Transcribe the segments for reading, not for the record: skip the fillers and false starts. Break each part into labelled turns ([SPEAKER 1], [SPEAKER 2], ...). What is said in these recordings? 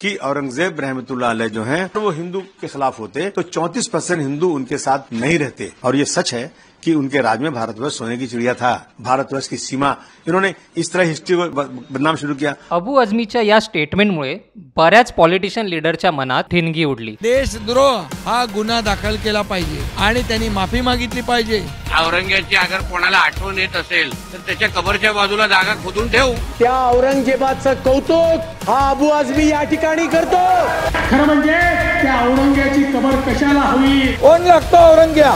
[SPEAKER 1] कि औरंगजेब रहमतुल्लाह अलैह जो हैं वो हिंदू के खिलाफ होते तो 34% हिंदू उनके साथ नहीं रहते। और ये सच है कि उनके राज में भारतवर्ष सोने की चिड़िया था। भारतवर्ष की सीमा इन्होंने इस तरह हिस्ट्री को बदनाम शुरू किया।
[SPEAKER 2] अबू आझमीच्या या स्टेटमेंटमुळे बऱ्याच पॉलिटिशियन लीडरच्या मनात ठिणगी उडली।
[SPEAKER 3] देशद्रोह हा गुन्हा दाखल केला पाहिजे आणि त्यांनी माफी मागितली पाहिजे।
[SPEAKER 4] औरंगजेबाची अगर कोणाला आठवण येत असेल तर त्याच्या कबरच्या बाजूला जागा खोदून ठेव।
[SPEAKER 5] त्या औरंगजेबाचं कौतुक हा अबू आझमी या ठिकाणी करतो।
[SPEAKER 6] खरं म्हणजे त्या औरंगजेबाची कबर कशाला हवी?
[SPEAKER 5] कोण लागतो औरंग्या?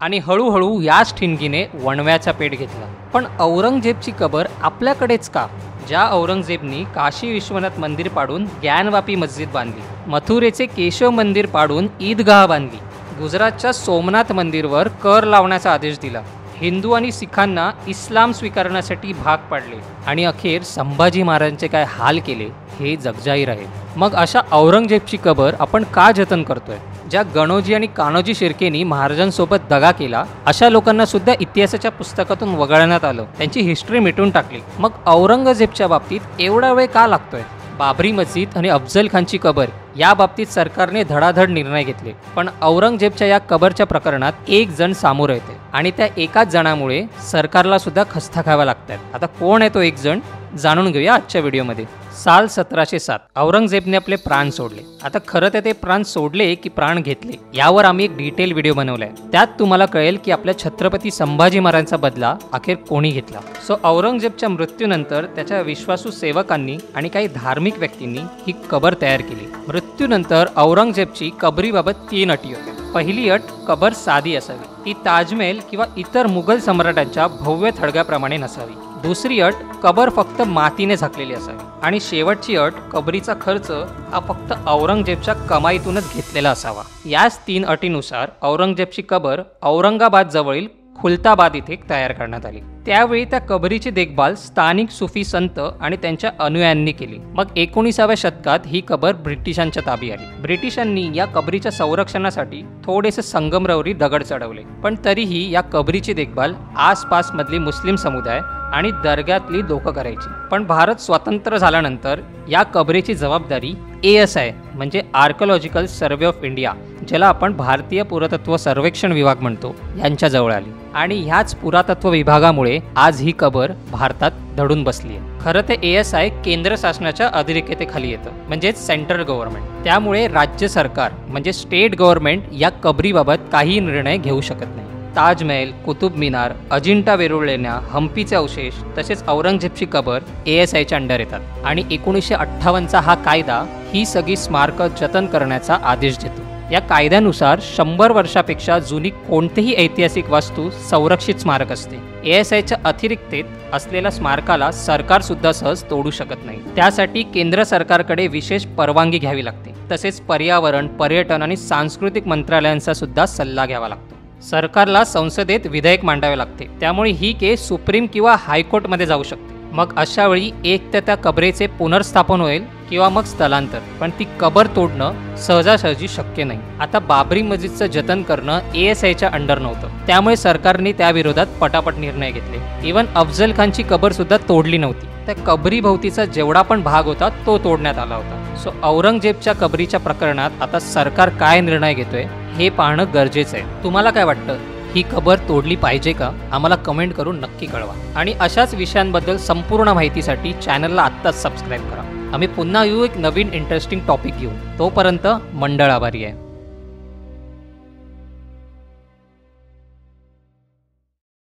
[SPEAKER 2] आणि हळूहळू याच ठिणगीने वणव्याचा पेट घेतला। पण औरंगजेबची कबर आपल्याकडेच का? ज्या औरंगजेबनी काशी विश्वनाथ मंदिर पाडून ज्ञानवापी मस्जिद बांधली, मथुरेचे केशव मंदिर पाडून ईदगाह बांधली, गुजरातच्या सोमनाथ मंदिरवर कर लावण्याचा आदेश दिला, हिंदू आणि सिखांना इस्लाम स्वीकारण्यासाठी भाग पाडले आणि अखेर संभाजी महाराजांचे काय हाल केले हे जगजाहीर आहे। मग अशा औरंगजेबची कबर आपण का जतन करतोय? ज्या गणोजी आणि कान्होजी शिर्केनी महाराजांसोबत दगा केला अशा लोकांना सुद्धा इतिहासाच्या पुस्तकातून वगळण्यात आलं, त्यांची हिस्ट्री मिटून टाकली। मग औरंगजेबच्या बाबतीत एवढा वेळ का लागतोय? बाबरी मस्जिद आणि अफजल खानची कबर या बाबतीत सरकारने धडाधड निर्णय घेतले, पण औरंगजेबच्या या कबरच्या प्रकरणात एक जण सामोरं येते आणि त्या एकाच जणामुळे सरकारला सुद्धा खस्ता खावा लागतात। आता कोण आहे तो एक जण जाणून घेऊया आजच्या व्हिडिओमध्ये। साल 1707 औरंगजेबने आपले प्राण सोडले। आता खरं तर ते प्राण सोडले की प्राण घेतले यावर आम्ही एक डिटेल व्हिडिओ बनवलाय, त्यात तुम्हाला कळेल की आपल्या छत्रपती संभाजी महाराजांचा बदला अखेर कोणी घेतला। सो औरंगजेबच्या मृत्यूनंतर त्याच्या विश्वासू सेवकांनी आणि काही धार्मिक व्यक्तींनी ही कबर तयार केली। मृत्यूनंतर औरंगजेबची कबरीबाबत 3 अटी होत्या। पहिली अट, कबर साधी असावी, ती ताजमहल किंवा इतर मुघल सम्राटांच्या भव्य थडग्याप्रमाणे नसावी। दुसरी अट, कबर फक्त मातीने झाकलेली असावी आणि शेवटची अट, कबरीचा खर्च हा फक्त औरंगजेबच्या कमाईतूनच घेतलेला असावा। याच 3 अटीनुसार औरंगजेबची कबर औरंगाबाद जवळील खुलताबाद इथे तयार करण्यात आली। त्यावेळी त्या कबरीची देखभाल स्थानिक सुफी संत आणि त्यांच्या अनुयायांनी केली। मग 19व्या शतकात ही कबर ब्रिटिशांच्या ताब्यात आली। ब्रिटिशांनी या कबरीच्या संरक्षणासाठी थोडेसे संगमरवरी दगड चढवले, पण तरीही या कबरीची देखभाल आसपासमधली मुस्लिम समुदाय आणि दर्ग्यातली लोक करायची। पण भारत स्वतंत्र झाल्यानंतर या कबरीची जबाबदारी ASI म्हणजे आर्किओलॉजिकल सर्वे ऑफ इंडिया, ज्याला आपण भारतीय पुरातत्व सर्वेक्षण विभाग म्हणतो, यांच्या जवळ आली आणि ह्याच पुरातत्व विभागामुळे आज ही कबर भारतात दडून बसली आहे। खरं ते ASI केंद्र शासनाच्या अधिरेखेखाली येतं, म्हणजेच सेंट्रल गव्हर्नमेंट। त्यामुळे राज्य सरकार म्हणजे स्टेट गव्हर्नमेंट या कबरीबाबत काही निर्णय घेऊ शकत नाही। ताजमहल, कुतुब मिनार, अजिंठा वेरूळ लेण्या, हम्पीचे अवशेष तसेच औरंगजेबची कबर ASIच्या अंडर येतात आणि 1958चा हा कायदा ही सगळी स्मारकं जतन करण्याचा आदेश देतो। या कायद्यानुसार 100 वर्षापेक्षा जुनी कोणतीही ऐतिहासिक वास्तू संरक्षित स्मारक असते। ASIच्या अतिरिक्तेत असलेल्या स्मारकाला सरकार सुद्धा सहज तोडू शकत नाही। त्यासाठी केंद्र सरकारकडे विशेष परवानगी घ्यावी लागते, तसेच पर्यावरण, पर्यटन आणि सांस्कृतिक मंत्रालयांचा सुद्धा सल्ला घ्यावा लागतो। सरकारला संसदेत विधेयक मांडावे लागते, त्यामुळे ही केस सुप्रीम किंवा हायकोर्टमध्ये जाऊ शकते। मग अशा वेळी एक तर त्या कबरेचे पुनर्स्थापन होईल किंवा मग स्थलांतर, पण ती कबर तोडणं सहजासहजी शक्य नाही। आता बाबरी मस्जिदचं जतन करणं ASIच्या अंडर नव्हतं, त्यामुळे सरकारने त्याविरोधात पटापट निर्णय घेतले। इवन अफजल खानची कबर सुद्धा तोडली नव्हती, त्या कबरीभोवतीचा जेवढा पण भाग होता तो तोडण्यात आला होता। सो औरंगजेबच्या कबरीच्या प्रकरणात आता सरकार काय निर्णय घेतोय हे पाहणं गरजेचं आहे। तुम्हाला काय वाटतं, ही कबर तोडली पाहिजे का? आम्हाला कमेंट करून नक्की कळवा आणि अशाच विषयांबद्दल संपूर्ण माहितीसाठी चॅनलला आत्ताच सबस्क्राईब करा। आम्ही पुन्हा येऊ एक नवीन इंटरेस्टिंग टॉपिक घेऊन, तोपर्यंत मंडळ आभारी आहे।